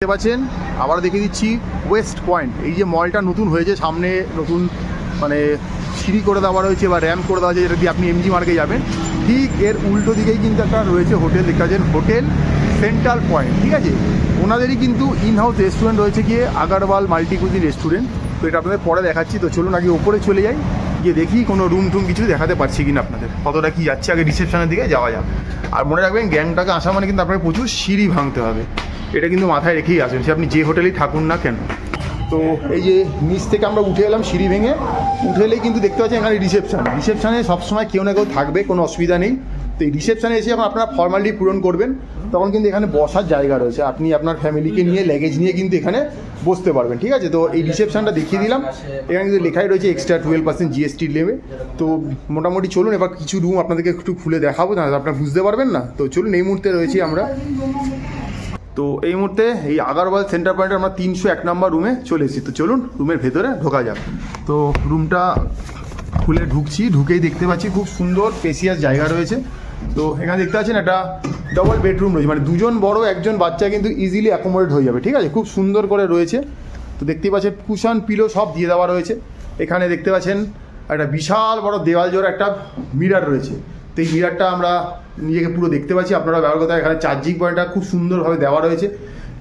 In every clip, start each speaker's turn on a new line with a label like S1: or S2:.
S1: দেখতে পাচ্ছেন আবার দেখিয়ে দিচ্ছি ওয়েস্ট পয়েন্ট। এই যে মলটা নতুন হয়েছে, সামনে নতুন মানে সিঁড়ি করে দেওয়া রয়েছে বা র্যাম্প করে দেওয়া হয়েছে, যেটা দিয়ে আপনি এমজি মার্কে যাবেন। ঠিক এর উল্টো দিকেই কিন্তু একটা রয়েছে হোটেল, দেখতে পাচ্ছেন হোটেল সেন্ট্রাল পয়েন্ট। ঠিক আছে, ওনাদেরই কিন্তু ইন হাউস রেস্টুরেন্ট রয়েছে গিয়ে আগারওয়াল মাল্টিকুজিন রেস্টুরেন্ট। তো এটা আপনাদের পরে দেখাচ্ছি। তো চলুন আগে ওপরে চলে যাই, গিয়ে দেখি কোনো রুম টুম কিছু দেখাতে পারছি কিনা আপনাদের, কতটা কি যাচ্ছে। আগে রিসেপশনের দিকে যাওয়া যাক। আর মনে রাখবেন গ্যাংটকে আসা মানে কিন্তু আপনাকে প্রচুর সিঁড়ি ভাঙতে হবে, এটা কিন্তু মাথায় রেখেই আসবেন, সে আপনি যে হোটেলেই থাকুন না কেন। তো এই যে নিচ থেকে আমরা উঠে এলাম সিঁড়ি ভেঙে, উঠে এলেই কিন্তু দেখতে পাচ্ছেন এখানে রিসেপশানে সবসময় কেউ না কেউ থাকবে, কোনো অসুবিধা নেই। তো এই রিসেপশানে এসে যখন আপনারা ফর্মালিটি পূরণ করবেন তখন কিন্তু এখানে বসার জায়গা রয়েছে, আপনি আপনার ফ্যামিলিকে নিয়ে লাগেজ নিয়ে কিন্তু এখানে বসতে পারবেন। ঠিক আছে, তো এই রিসেপশানটা দেখিয়ে দিলাম, এখানে কিন্তু লেখাই রয়েছে এক্সট্রা 12% জিএসটি নেবে। তো মোটামুটি চলুন এবার কিছু রুম আপনাদেরকে একটু খুলে দেখাবো, না আপনারা বুঝতে পারবেন না। তো চলুন, এই মুহূর্তে রয়েছি আমরা, তো এই মুহূর্তে এই আগারওয়াল সেন্টার পয়েন্টে আমরা 301 নম্বর রুমে চলে এসেছি। তো চলুন রুমের ভেতরে ঢোকা যাক। তো রুমটা খুলে ঢুকছি, ঢুকেই দেখতে পাচ্ছি খুব সুন্দর স্পেসিয়াস জায়গা রয়েছে। তো এখানে দেখতে পাচ্ছেন একটা ডবল বেডরুম রয়েছে, মানে দুজন বড় একজন বাচ্চা কিন্তু ইজিলি অ্যাকোমোডেট হয়ে যাবে। ঠিক আছে, খুব সুন্দর করে রয়েছে। তো দেখতেই পাচ্ছেন কুশন পিলো সব দিয়ে দেওয়া রয়েছে। এখানে দেখতে পাচ্ছেন একটা বিশাল বড় দেওয়াল জোড়া একটা মিরার রয়েছে। তো এই মিরারটা আমরা নিজেকে পুরো দেখতে পাচ্ছি, আপনারা ব্যবহার করতে। এখানে চার্জিং পয়েন্টটা খুব সুন্দরভাবে দেওয়া রয়েছে,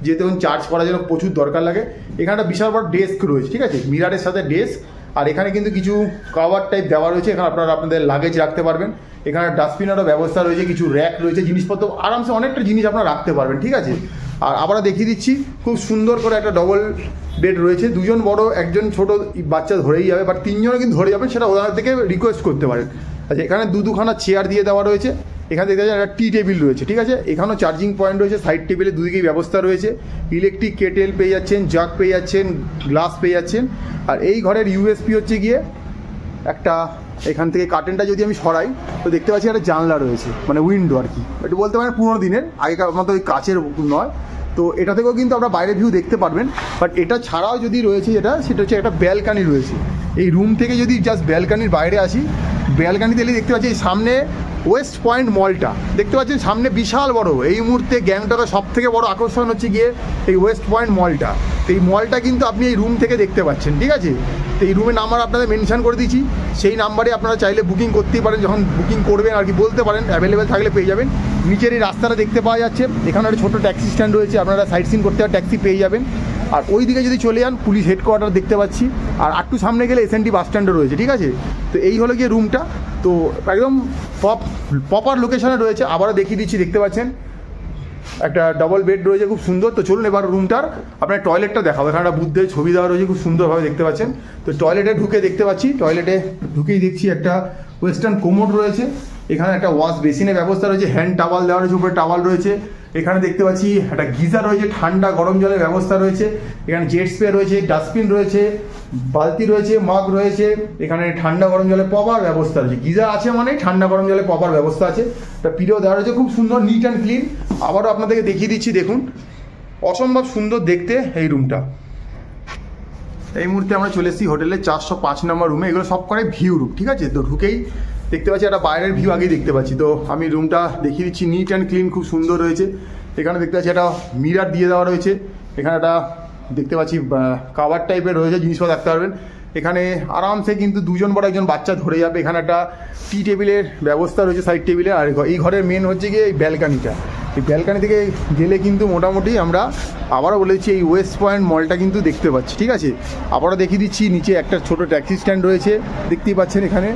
S1: যেহেতু চার্জ করার জন্য প্রচুর দরকার লাগে। এখানে একটা বিশাল বড় ডেস্ক রয়েছে, ঠিক আছে, মিরারের সাথে ডেস্ক। আর এখানে কিন্তু কিছু কভার টাইপ দেওয়া রয়েছে, এখানে আপনারা আপনাদের লাগেজ রাখতে পারবেন। এখানে ডাস্টবিনেরও ব্যবস্থা রয়েছে, কিছু র্যাক রয়েছে, জিনিসপত্র আরামসে অনেকটা জিনিস আপনারা রাখতে পারবেন। ঠিক আছে, আর আবার দেখিয়ে দিচ্ছি খুব সুন্দর করে একটা ডবল বেড রয়েছে, দুজন বড় একজন ছোট বাচ্চা ধরেই যাবে, বাট তিনজনে কিন্তু ধরে যাবেন, সেটা ওনার থেকে রিকোয়েস্ট করতে পারেন। আচ্ছা, এখানে দুখানা চেয়ার দিয়ে দেওয়া রয়েছে। এখানে দেখতে পাচ্ছেন একটা টি টেবিল রয়েছে। ঠিক আছে, এখানেও চার্জিং পয়েন্ট রয়েছে, সাইড টেবিলে দুদিকেই ব্যবস্থা রয়েছে। ইলেকট্রিক কেটেল পেয়ে যাচ্ছেন, জাগ পেয়ে যাচ্ছেন, গ্লাস পেয়ে যাচ্ছেন। আর এই ঘরের ইউএসপি হচ্ছে গিয়ে একটা, এখান থেকে কার্টেনটা যদি আমি সরাই তো দেখতে পাচ্ছি একটা জানলা রয়েছে, মানে উইন্ডো আর কি, একটু বলতে পারেন পুরোনো দিনের, আগেকার মতো ওই কাচের নয়। তো এটা থেকেও কিন্তু আমরা বাইরের ভিউ দেখতে পারবেন। বাট এটা ছাড়াও যদি রয়েছে সেটা হচ্ছে একটা ব্যালকানি রয়েছে। এই রুম থেকে যদি জাস্ট ব্যালকানির বাইরে আসি, ব্যালকানিতে এলে দেখতে পাচ্ছি সামনে ওয়েস্ট পয়েন্ট মলটা দেখতে পাচ্ছেন, সামনে বিশাল বড়। এই মুহূর্তে গ্যাংটকের সব থেকে বড় আকর্ষণ হচ্ছে গিয়ে এই ওয়েস্ট পয়েন্ট মলটা। তো এই মলটা কিন্তু আপনি এই রুম থেকে দেখতে পাচ্ছেন। ঠিক আছে, তো এই রুমের নাম্বার আপনাদের মেনশন করে দিচ্ছি, সেই নাম্বারে আপনারা চাইলে বুকিং করতেই পারেন। যখন বুকিং করবেন আর কি বলতে পারেন, অ্যাভেলেবেল থাকলে পেয়ে যাবেন। নিচের এই রাস্তাটা দেখতে পাওয়া যাচ্ছে, এখানে একটা ছোটো ট্যাক্সি স্ট্যান্ড রয়েছে, আপনারা সাইট সিন করতে ট্যাক্সি পেয়ে যাবেন। আর ওই দিকে যদি চলে যান পুলিশ হেডকোয়ার্টার দেখতে পাচ্ছি, আর একটু সামনে গেলে এসএনটি বাস স্ট্যান্ডও রয়েছে। ঠিক আছে, তো এই হলো গিয়ে রুমটা, তো একদম প্রপার লোকেশনে রয়েছে। আবারও দেখিয়ে দিচ্ছি, দেখতে পাচ্ছেন একটা ডবল বেড রয়েছে, খুব সুন্দর। তো চলুন এবার রুমটার আপনার টয়লেটটা দেখাবো। এখানে একটা বুদ্ধের ছবি দেওয়া রয়েছে, খুব সুন্দরভাবে দেখতে পাচ্ছেন। তো টয়লেটে ঢুকে দেখতে পাচ্ছি, টয়লেটে ঢুকেই দেখছি একটা ওয়েস্টার্ন কোমোড রয়েছে, এখানে একটা ওয়াশ বেসিনের ব্যবস্থা রয়েছে, হ্যান্ড টাওয়াল দেওয়া রয়েছে, উপরে টাওয়াল রয়েছে। এখানে দেখতে পাচ্ছি একটা গিজার রয়েছে, ঠান্ডা গরম জলের ব্যবস্থা রয়েছে। এখানে জেট স্প্রে রয়েছে, ডাস্টবিন রয়েছে, বালতি রয়েছে, মাগ রয়েছে। এখানে ঠান্ডা গরম জলের প্রপার ব্যবস্থা রয়েছে, গিজার আছে মানে ঠান্ডা গরম জলের প্রপার ব্যবস্থা আছে। একটা পিরিয়ড দেওয়া রয়েছে, খুব সুন্দর, নিট অ্যান্ড ক্লিন। আবারও আপনাদেরকে দেখিয়ে দিচ্ছি, দেখুন অসম্ভব সুন্দর দেখতে এই রুমটা। এই মুহূর্তে আমরা চলে এসেছি হোটেলের 405 নম্বর রুমে। এগুলো সব করে ভিউ রুম। ঠিক আছে, তো ঢুকেই দেখতে পাচ্ছি একটা বাইরের ভিউ আগেই দেখতে পাচ্ছি। তো আমি রুমটা দেখিয়ে দিচ্ছি, নিট অ্যান্ড ক্লিন, খুব সুন্দর রয়েছে। এখানে দেখতে পাচ্ছি একটা মিরার দিয়ে দেওয়া রয়েছে, এখানে একটা দেখতে পাচ্ছি কাভার টাইপের রয়েছে, জিনিসপত্র রাখতে পারবেন। এখানে আরামসে কিন্তু দুজন বড় একজন বাচ্চা ধরে যাবে। এখানে একটা টি টেবিলের ব্যবস্থা রয়েছে সাইড টেবিলে। আর এই ঘরের মেন হচ্ছে গিয়ে এই ব্যালকানিটা। এই ব্যালকানি থেকে গেলে কিন্তু মোটামুটি আমরা আবারও বলে দিচ্ছি এই ওয়েস্ট পয়েন্ট মলটা কিন্তু দেখতে পাচ্ছি। ঠিক আছে, আবারও দেখিয়ে দিচ্ছি, নিচে একটা ছোটো ট্যাক্সি স্ট্যান্ড রয়েছে দেখতেই পাচ্ছেন এখানে।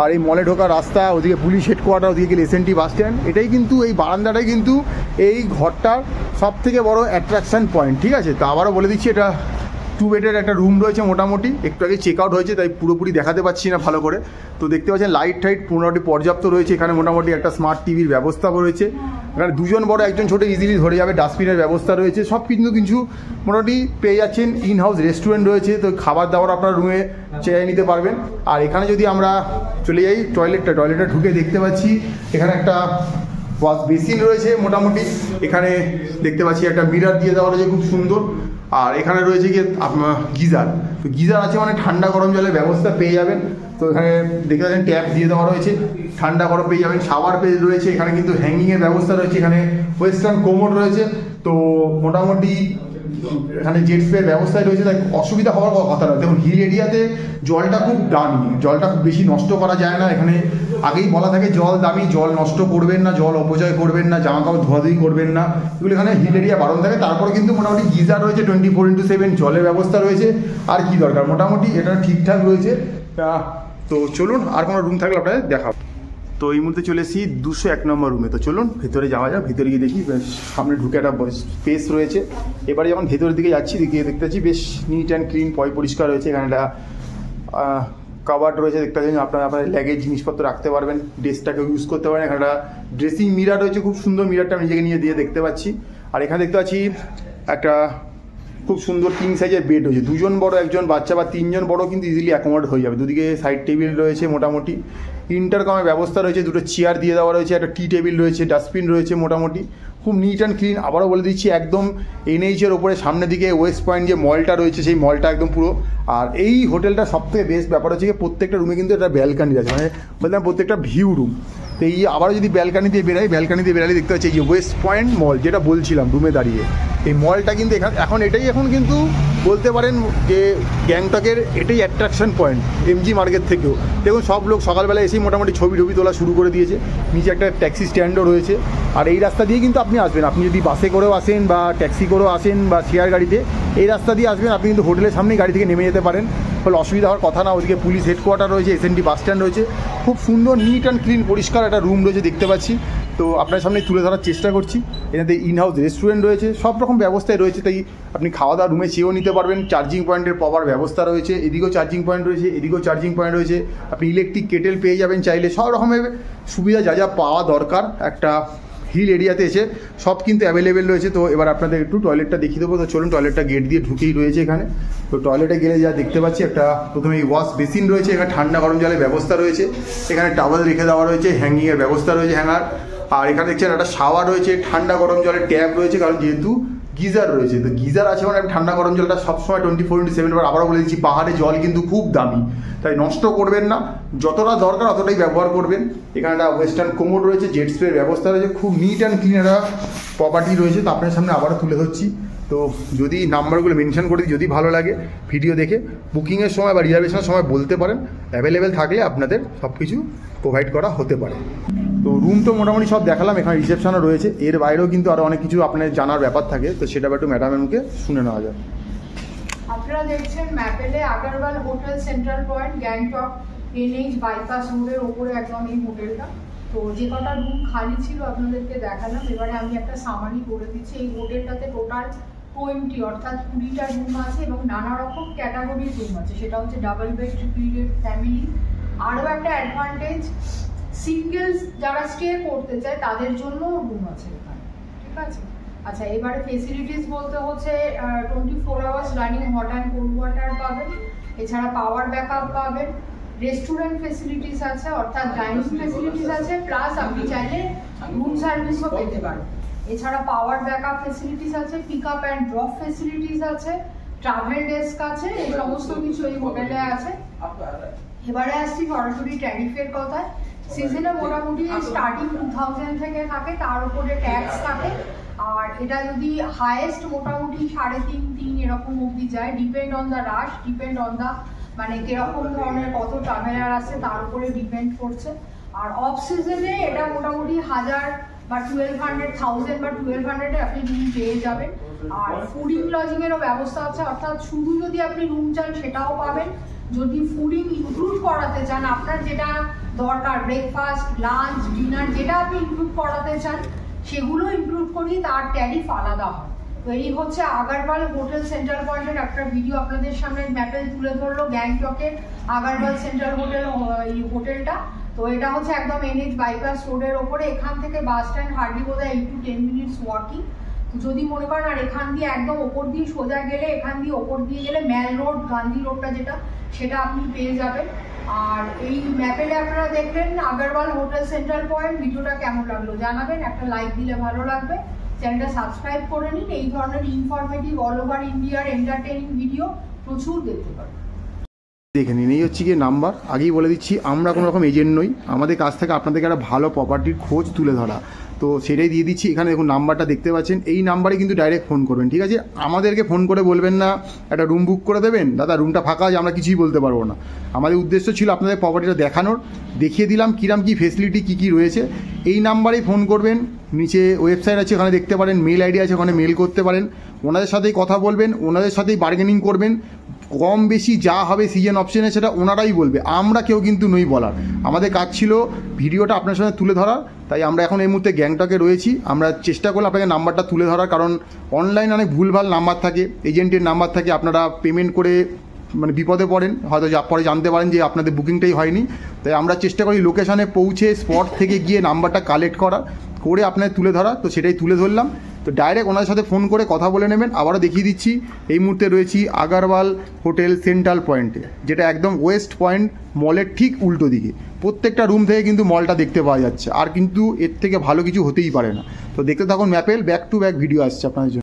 S1: আর এই মলে ঢোকার রাস্তা, ওদিকে পুলিশ হেডকোয়ার্টার, ওদিকে গেলে এসএনটি বাস স্ট্যান্ড। এটাই কিন্তু এই বারান্দাটাই কিন্তু এই ঘরটার সব থেকে বড় অ্যাট্রাকশান পয়েন্ট। ঠিক আছে, তো আবারও বলে দিচ্ছি এটা 2 বেডের একটা রুম রয়েছে মোটামুটি। একটু আগে চেক আউট হয়েছে, তাই পুরোপুরি দেখাতে পাচ্ছি না ভালো করে। তো দেখতে পাচ্ছেন লাইট টাইট মোটামুটি পর্যাপ্ত রয়েছে। এখানে মোটামুটি একটা স্মার্ট টিভির ব্যবস্থাও রয়েছে। এখানে দুজন বড় একজন ছোটো ইজিলি ধরে যাবে, ডাস্টবিনের ব্যবস্থা রয়েছে, সব কিন্তু কিছু মোটামুটি পেয়ে যাচ্ছেন। ইন হাউস রেস্টুরেন্ট রয়েছে, তো খাবার দাবার আপনার রুমে চেয়ে নিতে পারবেন। আর এখানে যদি আমরা চলে যাই টয়লেটে ঢুকে দেখতে পাচ্ছি এখানে একটা ওয়াশ বেসিন রয়েছে মোটামুটি। এখানে দেখতে পাচ্ছি একটা মিরার দিয়ে দেওয়া রয়েছে, খুব সুন্দর। আর এখানে রয়েছে গিয়ে আপনার গিজার, তো গিজার আছে মানে ঠান্ডা গরম জলের ব্যবস্থা পেয়ে যাবেন। তো এখানে দেখতে পাচ্ছেন ট্যাপ দিয়ে দেওয়া রয়েছে, ঠান্ডা গরম পেয়ে যাবেন। শাওয়ার পেজ রয়েছে, এখানে কিন্তু হ্যাঙ্গিংয়ের ব্যবস্থা রয়েছে। এখানে ওয়েস্টার্ন কোমোড রয়েছে। তো মোটামুটি এখানে জেট স্প্রের ব্যবস্থায় রয়েছে, তাই অসুবিধা হওয়ার কথা নয়। দেখুন হিল এরিয়াতে জলটা খুব দামি, জলটা খুব বেশি নষ্ট করা যায় না। এখানে আগেই বলা থাকে জল দামি, জল নষ্ট করবেন না, জল অপচয় করবেন না, জামা কাপড় ধোয়াধুয়ি করবেন না, এগুলো এখানে হিল এরিয়া বারণ থাকে। তারপরে কিন্তু মোটামুটি গিজার রয়েছে 24/7, জলের ব্যবস্থা রয়েছে। আর কি দরকার, মোটামুটি এটা ঠিকঠাক রয়েছে। তো চলুন, আর কোনো রুম থাকলে আপনাদের দেখাবো। তো এই মুহূর্তে চলে এসেছি 201 নম্বর রুমে। তো চলুন ভেতরে যাওয়া যাক। ভেতরে গিয়ে দেখি, বেশ সামনে ঢুকে একটা স্পেস রয়েছে। এবারে যখন ভেতরের দিকে যাচ্ছি, গিয়ে দেখতে পাচ্ছি বেশ নিট অ্যান্ড ক্লিন, পরিষ্কার রয়েছে। এখানে একটা কাবার্ড রয়েছে, দেখতে পাচ্ছেন আপনারা আপনার ল্যাগেজ জিনিসপত্র রাখতে পারবেন, ড্রেসটাকে ইউজ করতে পারেন। এখানে একটা ড্রেসিং মিরার রয়েছে, খুব সুন্দর মিরারটা আমি নিজেকে নিয়ে দিয়ে দেখতে পাচ্ছি। আর এখানে দেখতে পাচ্ছি একটা খুব সুন্দর কিং সাইজের বেড রয়েছে। দুজন বড়, একজন বাচ্চা বা তিনজন বড় কিন্তু ইজিলি অ্যাকোমোডেট হয়ে যাবে। দুদিকে সাইড টেবিল রয়েছে, মোটামুটি ইন্টারকমের ব্যবস্থা রয়েছে, দুটো চেয়ার দিয়ে দেওয়া রয়েছে, একটা টি টেবিল রয়েছে, ডাস্টবিন রয়েছে, মোটামুটি খুব নিট অ্যান্ড ক্লিন। আবারও বলে দিচ্ছি, একদম NH-এর ওপরে সামনের দিকে ওয়েস্ট পয়েন্ট যে মলটা রয়েছে, সেই মলটা একদম পুরো। আর এই হোটেলটা সবথেকে বেস্ট ব্যাপার হচ্ছে কি, প্রত্যেকটা রুমে কিন্তু একটা ব্যালকানি আছে, মানে বললাম প্রত্যেকটা ভিউ রুম। তো এই আবারও যদি ব্যালকানি দিয়ে বেরাই দেখতে পাচ্ছি এই যে ওয়েস্ট পয়েন্ট মল, যেটা বলছিলাম রুমে দাঁড়িয়ে। এই মলটা কিন্তু এখন কিন্তু বলতে পারেন যে গ্যাংটকের এটাই অ্যাট্রাকশন পয়েন্ট MG মার্কেট থেকেও। দেখুন সব লোক সকালবেলা এসেই মোটামুটি ছবি তোলা শুরু করে দিয়েছে। নিচে একটা ট্যাক্সি স্ট্যান্ডও রয়েছে। আর এই রাস্তা দিয়ে কিন্তু আপনি আসবেন, আপনি যদি বাসে করেও আসেন বা ট্যাক্সি করেও আসেন বা শেয়ার গাড়িতে, এই রাস্তা দিয়ে আসবেন, আপনি কিন্তু হোটেলের সামনেই গাড়ি থেকে নেমে যেতে পারেন, ফলে অসুবিধা হওয়ার কথা না। ওদিকে পুলিশ হেডকোয়ার্টার রয়েছে, SND বাস স্ট্যান্ড রয়েছে, খুব সুন্দর নিট অ্যান্ড ক্লিন পরিষ্কার একটা রুম রয়েছে দেখতে পাচ্ছি। তো আপনার সামনে তুলে ধরার চেষ্টা করছি। এখানে ইনহাউস রেস্টুরেন্ট রয়েছে, সব রকম ব্যবস্থায় রয়েছে। তাই আপনি খাওয়া দাওয়া রুমে চেয়েও নিতে পারবেন। চার্জিং পয়েন্টের পাওয়ার ব্যবস্থা রয়েছে, এদিকেও চার্জিং পয়েন্ট রয়েছে, এদিকেও চার্জিং পয়েন্ট রয়েছে। আপনি ইলেকট্রিক কেটেল পেয়ে যাবেন চাইলে। সব রকমের সুবিধা যা পাওয়া দরকার একটা হিল এরিয়াতে এসে সব কিন্তু অ্যাভেলেবেল রয়েছে। তো এবার আপনাদের একটু টয়লেটটা দেখিয়ে দেবো। তো চলুন, টয়লেটটা গেট দিয়ে ঢুকেই রয়েছে এখানে। তো টয়লেটে গেলে যা দেখতে পাচ্ছি, একটা প্রথমে ওয়াশ বেসিন রয়েছে, এখানে ঠান্ডা গরম জলের ব্যবস্থা রয়েছে, এখানে টাওয়েল রেখে দেওয়া রয়েছে, হ্যাঙ্গিংয়ের ব্যবস্থা রয়েছে, হ্যাঙ্গার। আর এখানে দেখছেন একটা শাওয়ার রয়েছে, ঠান্ডা গরম জলের ট্যাপ রয়েছে, কারণ যেহেতু গিজার রয়েছে। তো গিজার আছে মানে ঠান্ডা গরম জলটা সবসময় 24/7। এবার আবারও বলে দিচ্ছি, পাহাড়ে জল কিন্তু খুব দামি, তাই নষ্ট করবেন না, যতটা দরকার অতটাই ব্যবহার করবেন। এখানে একটা ওয়েস্টার্ন কোমোড রয়েছে, জেট স্প্রের ব্যবস্থা রয়েছে, খুব নিট অ্যান্ড ক্লিন একটা প্রপার্টি রয়েছে। তো আপনার সামনে আবারও তুলে ধরছি। তো যদি নাম্বারগুলো মেনশন করে দিই, যদি ভালো লাগে ভিডিও দেখে বুকিংয়ের সময় বা রিজার্ভেশনের সময় বলতে পারেন, অ্যাভেলেবেল থাকলে আপনাদের সব কিছু প্রোভাইড করা হতে পারে। তো রুম তো মোটামুটি সব দেখালাম, এখানে রিসেপশনও রয়েছে। এর বাইরেও কিন্তু আরও অনেক কিছু আপনার জানার ব্যাপার থাকে, তো সেটা একটু ম্যাডামের মুখে শুনে নেওয়া যায়।
S2: আপনারা দেখছেন ম্যাপেলে Agarwal hotel central point, Gangtok NH bypass রোডের ওপরে একদম এই হোটেলটা। তো যে কটা রুম খালি ছিল আপনাদেরকে দেখালাম, এবারে আমি একটা সামারি করে দিচ্ছি। এই হোটেলটাতে টোটাল 20 অর্থাৎ 20টা রুম আছে এবং নানা রকম ক্যাটাগরির রুম আছে। সেটা হচ্ছে double bed, triple bed, family. আরও একটা অ্যাডভান্টেজ, সিঙ্গেলস যারা স্টে করতে চায় তাদের জন্য রুম আছে এখানে, ঠিক আছে। আচ্ছা, এবারে ফেসিলিটিস বলতে হচ্ছে 24 hours running hot and cold water পাবেন, এছাড়া পাওয়ার ব্যাকআপ পাবেন, রেস্টুরেন্ট ফেসিলিটিস আছে অর্থাৎ ডাইনিং ফেসিলিটিস আছে, প্লাস আপনি চাইলে রুম সার্ভিসও পেতে পারেন। এছাড়া পাওয়ার ব্যাকআপ ফেসিলিটিস আছে, pick up and drop facilities আছে, ট্রাভেল ডেস্ক আছে, এই সমস্ত কিছু এই হোটেলে আছে। এবারে আসছি সরাসরি ট্যারিফের কথায়। সিজনে মোটামুটি স্টার্টিং 2000 থেকে থাকে, তার উপরে ট্যাক্স থাকে। আর এটা যদি হাইয়েস্ট মোটামুটি 3.5-3 এরকম অবধি যায়, depend on the rush, depend on the মানে কিরকম ধরনের কত ট্রাভেলার আছে তার উপরে ডিপেন্ড করছে। আর অফ সিজনে এটা মোটামুটি 1000 বা 1200 বা 1200-এ আপনি রুম পেয়ে যাবেন। আর ফুডিং লজিংয়েরও ব্যবস্থা আছে, অর্থাৎ শুধু যদি আপনি রুম চান সেটাও পাবেন। যদি ফুডিং ইনক্লুড করাতে চান, আপনার যেটা দরকার ব্রেকফাস্ট, লাঞ্চ, ডিনার যেটা আপনি ইনক্লুড করাতে চান সেগুলো ইনক্লুড করি, তার ট্যারিফ আলাদা হয়। তো এই হচ্ছে আগরওয়াল হোটেল সেন্ট্রাল পয়েন্টের একটা ভিডিও আপনাদের সামনে ম্যাপে তুলে ধরলো গ্যাংটকের আগরওয়াল সেন্ট্রাল হোটেল, এই হোটেলটা। তো এটা হচ্ছে একদম NH বাইপাস রোডের ওপরে। এখান থেকে বাস স্ট্যান্ড হার্ডলি বোধহয় 8 to 10 মিনিটস ওয়াকিং। যদি মনে করেন, আর এখান দিয়ে একদম ওপর দিয়ে সোজা গেলে, এখান দিয়ে ওপর দিয়ে গেলে ম্যাল রোড, গান্ধী রোডটা যেটা, সেটা আপনি পেয়ে যাবেন। আর এই ম্যাপেলে আপনারা দেখলেন আগরওয়াল হোটেল সেন্ট্রাল পয়েন্ট। ভিডিওটা কেমন লাগলো জানাবেন, একটা লাইক দিলে ভালো লাগবে, চ্যানেলটা সাবস্ক্রাইব করে নিন। এই ধরনের ইনফরমেটিভ অল ওভার ইন্ডিয়ার এন্টারটেইনিং ভিডিও প্রচুর দেখতে পাবেন।
S1: দেখে নিন, এই হচ্ছে গিয়ে নাম্বার। আগেই বলে দিচ্ছি, আমরা কোনো রকম এজেন্ট নই, আমাদের কাছ থেকে আপনাদেরকে একটা ভালো প্রপার্টির খোঁজ তুলে ধরা। তো সেটাই দিয়ে দিচ্ছি। এখানে দেখুন নাম্বারটা দেখতে পাচ্ছেন, এই নাম্বারে কিন্তু ডাইরেক্ট ফোন করবেন, ঠিক আছে? আমাদেরকে ফোন করে বলবেন না একটা রুম বুক করে দেবেন, দাদা রুমটা ফাঁকা আছে, আমরা কিছুই বলতে পারবো না। আমাদের উদ্দেশ্য ছিল আপনাদের প্রপার্টিটা দেখানোর, দেখিয়ে দিলাম কিরাম কী ফেসিলিটি কী কী রয়েছে। এই নাম্বারেই ফোন করবেন, নিচে ওয়েবসাইট আছে ওখানে দেখতে পারেন, মেল আইডি আছে ওখানে মেল করতে পারেন, ওনাদের সাথেই কথা বলবেন, ওনাদের সাথেই বার্গেনিং করবেন। কম বেশি যা হবে সিজন অপশনে সেটা ওনারাই বলবে, আমরা কেউ কিন্তু নই বলার। আমাদের কাজ ছিল ভিডিওটা আপনার সামনে তুলে ধরা, তাই আমরা এখন এই মুহূর্তে গ্যাংটকে রয়েছি। আমরা চেষ্টা করলাম আপনাকে নাম্বারটা তুলে ধরার, কারণ অনলাইনে অনেক ভুলভাল নাম্বার থাকে, এজেন্টের নাম্বার থাকে, আপনারা পেমেন্ট করে মানে বিপদে পড়েন, হয়তো পরে জানতে পারেন যে আপনাদের বুকিংটাই হয়নি। তাই আমরা চেষ্টা করি লোকেশানে পৌঁছে স্পট থেকে গিয়ে নাম্বারটা কালেক্ট করা, করে আপনাদের তুলে ধরা। তো সেটাই তুলে ধরলাম। তো ডাইরেক্ট ওনাদের সাথে ফোন করে কথা বলে নেবেন। আবারও দেখিয়ে দিচ্ছি, এই মুহূর্তে রয়েছি আগারওয়াল হোটেল সেন্ট্রাল পয়েন্টে, যেটা একদম ওয়েস্ট পয়েন্ট মলের ঠিক উল্টো দিকে। প্রত্যেকটা রুম থেকে কিন্তু মলটা দেখতে পাওয়া যাচ্ছে, আর কিন্তু এর থেকে ভালো কিছু হতেই পারে না। তো দেখতে থাকুন maple, back to back video আসছে আপনাদের জন্য।